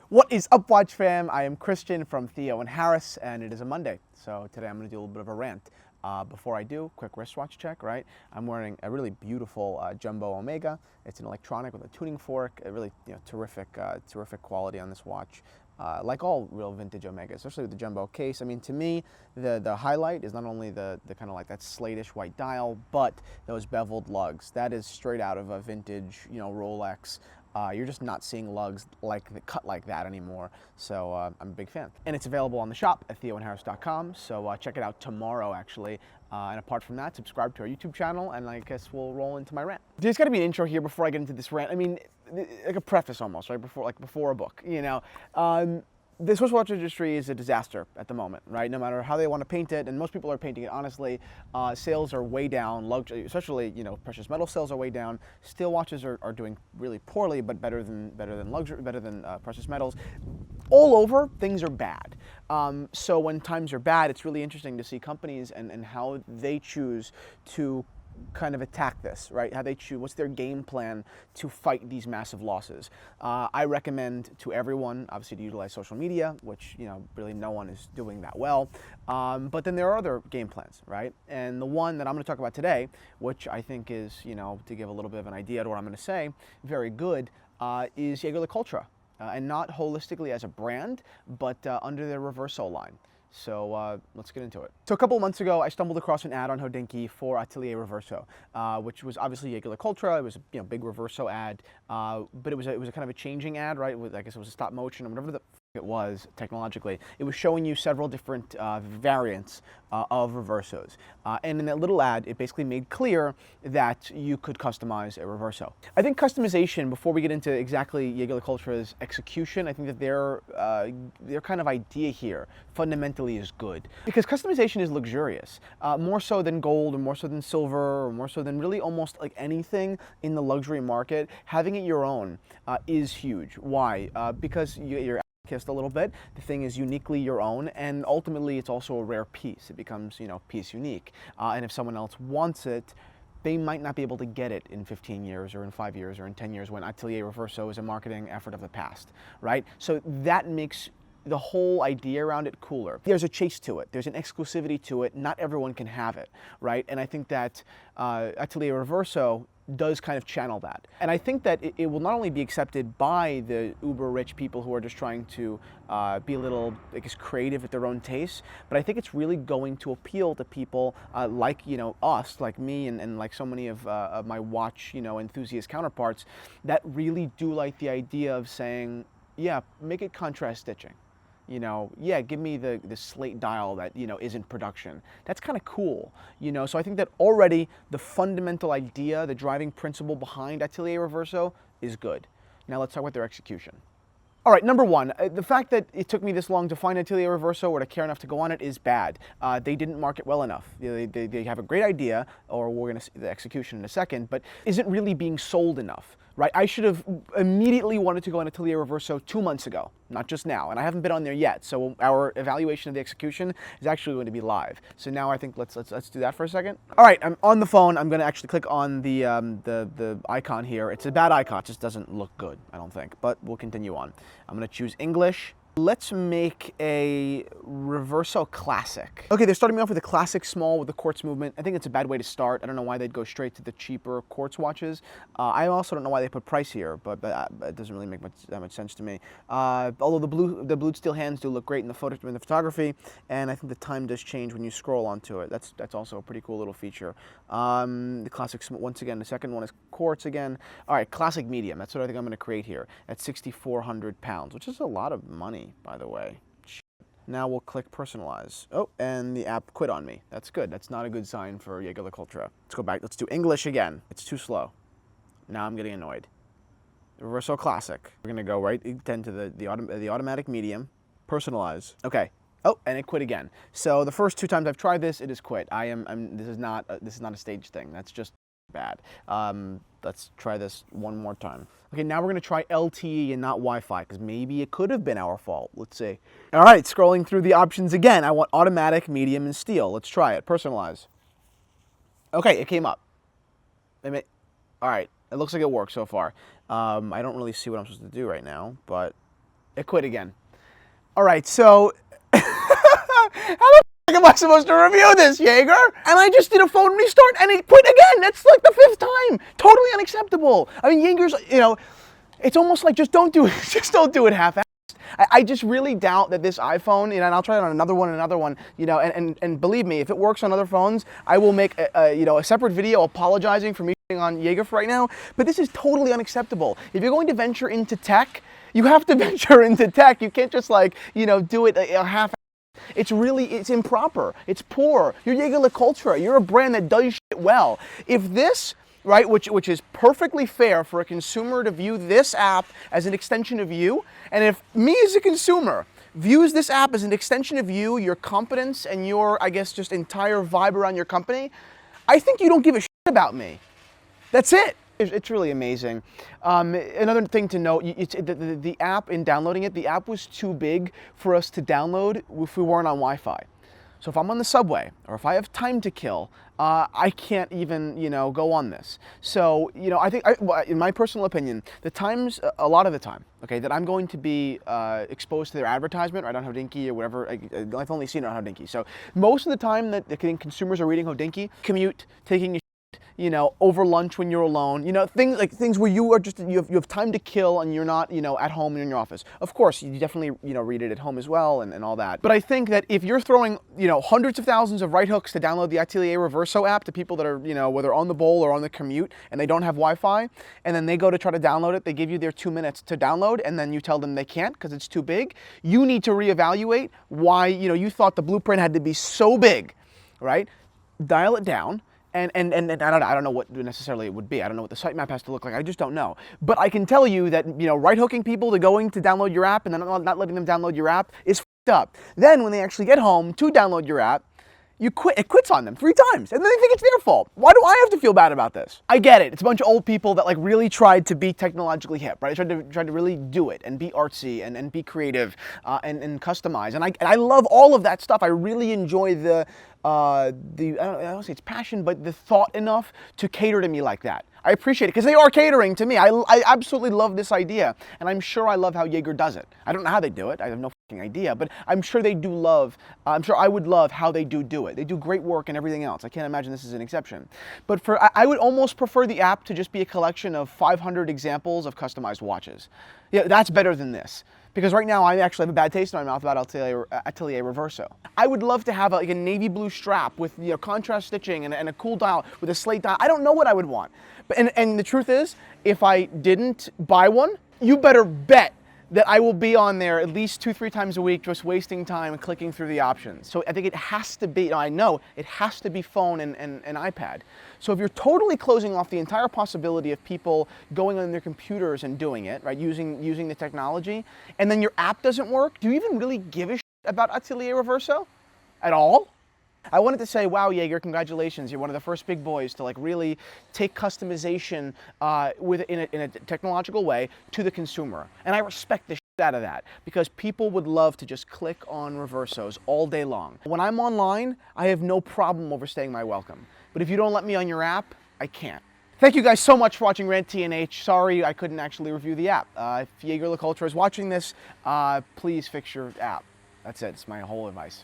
What is up, Watch fam? I am Christian from Theo and Harris, and it is a Monday. So today I'm going to do a little bit of a rant. Before I do, quick wristwatch check, right? I'm wearing a really beautiful Jumbo Omega. It's an electronic with a tuning fork. A really terrific quality on this watch. Like all real vintage Omegas, especially with the jumbo case. I mean, to me, the highlight is not only the kind of like that slatish white dial, but those beveled lugs. That is straight out of a vintage, Rolex. You're just not seeing lugs cut like that anymore. So I'm a big fan. And it's available on the shop at theoandharris.com. So check it out tomorrow, actually. And apart from that, subscribe to our YouTube channel, and I guess we'll roll into my rant. There's got to be an intro here before I get into this rant. I mean, like a preface almost, right? Before a book, The wristwatch industry is a disaster at the moment, right? No matter how they want to paint it, and most people are painting it honestly. Sales are way down, especially precious metal sales are way down. Steel watches are doing really poorly, but better than precious metals. All over, things are bad. So when times are bad, it's really interesting to see companies and how they choose to kind of attack this, right? How they choose, what's their game plan to fight these massive losses. I recommend to everyone, obviously, to utilize social media, which, really no one is doing that well. But then there are other game plans, right? And the one that I'm going to talk about today, which I think is, to give a little bit of an idea to what I'm going to say, very good, is Jaeger LeCoultre. And not holistically as a brand, but under their Reverso line. So let's get into it. So a couple of months ago, I stumbled across an ad on Hodinkee for Atelier Reverso, which was obviously Jaeger LeCoultre. It was a big Reverso ad, but it was a kind of a changing ad, right? I guess it was a stop motion or whatever the it was technologically. It was showing you several different variants of Reversos. And in that little ad, it basically made clear that you could customize a Reverso. I think customization, before we get into exactly Jaeger LeCoultre's execution, I think that their kind of idea here fundamentally is good. Because customization is luxurious, more so than gold, or more so than silver, or more so than really almost like anything in the luxury market. Having it your own is huge. Why? Because you're kissed a little bit. The thing is uniquely your own, and ultimately it's also a rare piece. It becomes, piece unique. And if someone else wants it, they might not be able to get it in 15 years or in 5 years or in 10 years when Atelier Reverso is a marketing effort of the past, right? So that makes the whole idea around it cooler. There's a chase to it. There's an exclusivity to it. Not everyone can have it, right? And I think that Atelier Reverso does kind of channel that. And I think that it will not only be accepted by the uber rich people who are just trying to be a little, I guess, creative at their own taste, but I think it's really going to appeal to people like, us, like me, and like so many of my watch, enthusiast counterparts that really do like the idea of saying, yeah, make it contrast stitching. Yeah, give me the slate dial that, isn't production. That's kind of cool, So I think that already the fundamental idea, the driving principle behind Atelier Reverso is good. Now let's talk about their execution. All right, number one, the fact that it took me this long to find Atelier Reverso or to care enough to go on it is bad. They didn't market well enough. They have a great idea, or we're going to see the execution in a second, but isn't really being sold enough, right? I should have immediately wanted to go on Atelier Reverso 2 months ago, not just now, and I haven't been on there yet. So our evaluation of the execution is actually going to be live. So now I think let's do that for a second. All right, I'm on the phone. I'm going to actually click on the icon here. It's a bad icon. It just doesn't look good, I don't think. But we'll continue on. I'm going to choose English. Let's make a Reverso Classic. Okay, they're starting me off with a Classic Small with the quartz movement. I think it's a bad way to start. I don't know why they'd go straight to the cheaper quartz watches. I also don't know why they put price here, but it doesn't really make that much sense to me. Although the blued steel hands do look great in the photography, and I think the time does change when you scroll onto it. That's also a pretty cool little feature. The Classic, once again, the second one is quartz again. All right, Classic Medium. That's what I think I'm going to create here at 6,400 pounds, which is a lot of money, by the way. Now we'll click personalize. Oh, and the app quit on me. That's good. That's not a good sign for Jaeger LeCoultre. Let's go back. Let's do English again. It's too slow. Now I'm getting annoyed. Reverso Classic. We're gonna go right to the automatic medium. Personalize. Okay. Oh, and it quit again. So the first 2 times I've tried this, it has quit. This is not a stage thing. That's just bad. Let's try this one more time. Okay, now we're going to try LTE and not Wi-Fi, because maybe it could have been our fault. Let's see. All right, scrolling through the options again. I want automatic, medium, and steel. Let's try it. Personalize. Okay, it came up. All right, it looks like it works so far. I don't really see what I'm supposed to do right now, but It quit again. All right, so how the f am I supposed to review this, Jaeger? And I just did a phone restart and it quit again. That's like the 5th time. Totally unacceptable. I mean, Jaeger's, you know, it's almost like just don't do it. Just don't do it half-assed. I just really doubt that this iPhone, you know, and I'll try it on another one, you know, and believe me, if it works on other phones, I will make a separate video apologizing for me on Jaeger for right now. But this is totally unacceptable. If you're going to venture into tech, you have to venture into tech. You can't just like, you know, do it half. It's improper. It's poor. You're Jaeger LeCoultre. You're a brand that does shit well. If this, right, which is perfectly fair for a consumer to view this app as an extension of you, and if me as a consumer views this app as an extension of you, your competence, and your, I guess, just entire vibe around your company, I think you don't give a shit about me. That's it. It's really amazing. Another thing to note, the app, in downloading it, the app was too big for us to download if we weren't on Wi-Fi. So if I'm on the subway, or if I have time to kill, I can't even, you know, go on this. So, you know, I think, in my personal opinion, a lot of the time, okay, that I'm going to be exposed to their advertisement, right, on Hodinkee or whatever. I've only seen it on Hodinkee. So most of the time that consumers are reading Hodinkee, commute, taking a you know, over lunch when you're alone, you know, things where you are just, you have time to kill and you're not, you know, at home in your office. Of course, you definitely, you know, read it at home as well and all that. But I think that if you're throwing, you know, hundreds of thousands of right hooks to download the Atelier Reverso app to people that are, you know, whether on the bowl or on the commute and they don't have Wi-Fi, and then they go to try to download it, they give you their 2 minutes to download and then you tell them they can't because it's too big, you need to reevaluate why, you know, you thought the blueprint had to be so big, right? Dial it down. And I don't know what necessarily it would be. I don't know what the sitemap has to look like. I just don't know. But I can tell you that, you know, right hooking people to going to download your app and then not letting them download your app is f***ed up. Then when they actually get home to download your app, it quits on them 3 times, and then they think it's their fault. Why do I have to feel bad about this? I get it. It's a bunch of old people that like really tried to be technologically hip, right? Tried to really do it and be artsy and be creative and customize. And I love all of that stuff. I really enjoy I don't say it's passion, but the thought enough to cater to me like that. I appreciate it because they are catering to me. I absolutely love this idea, and I'm sure I love how Jaeger does it. I don't know how they do it. I have no fucking idea, but I'm sure they do love. I'm sure I would love how they do it. They do great work and everything else. I can't imagine this is an exception. But I would almost prefer the app to just be a collection of 500 examples of customized watches. Yeah, that's better than this. Because right now I actually have a bad taste in my mouth about Atelier Reverso. I would love to have like a navy blue strap with, you know, contrast stitching and a cool dial with a slate dial. I don't know what I would want. But, and the truth is, if I didn't buy one, you better bet that I will be on there at least 2-3 times a week just wasting time and clicking through the options. So I think it has to be, I know, it has to be phone and iPad. So if you're totally closing off the entire possibility of people going on their computers and doing it, right, using the technology, and then your app doesn't work, do you even really give a shit about Atelier Reverso at all? I wanted to say, wow, Jaeger, congratulations. You're one of the first big boys to like really take customization in a technological way to the consumer. And I respect the shit out of that because people would love to just click on Reversos all day long. When I'm online, I have no problem overstaying my welcome. But if you don't let me on your app, I can't. Thank you guys so much for watching Rant&h. Sorry I couldn't actually review the app. If Jaeger LeCoultre is watching this, please fix your app. That's it. It's my whole advice.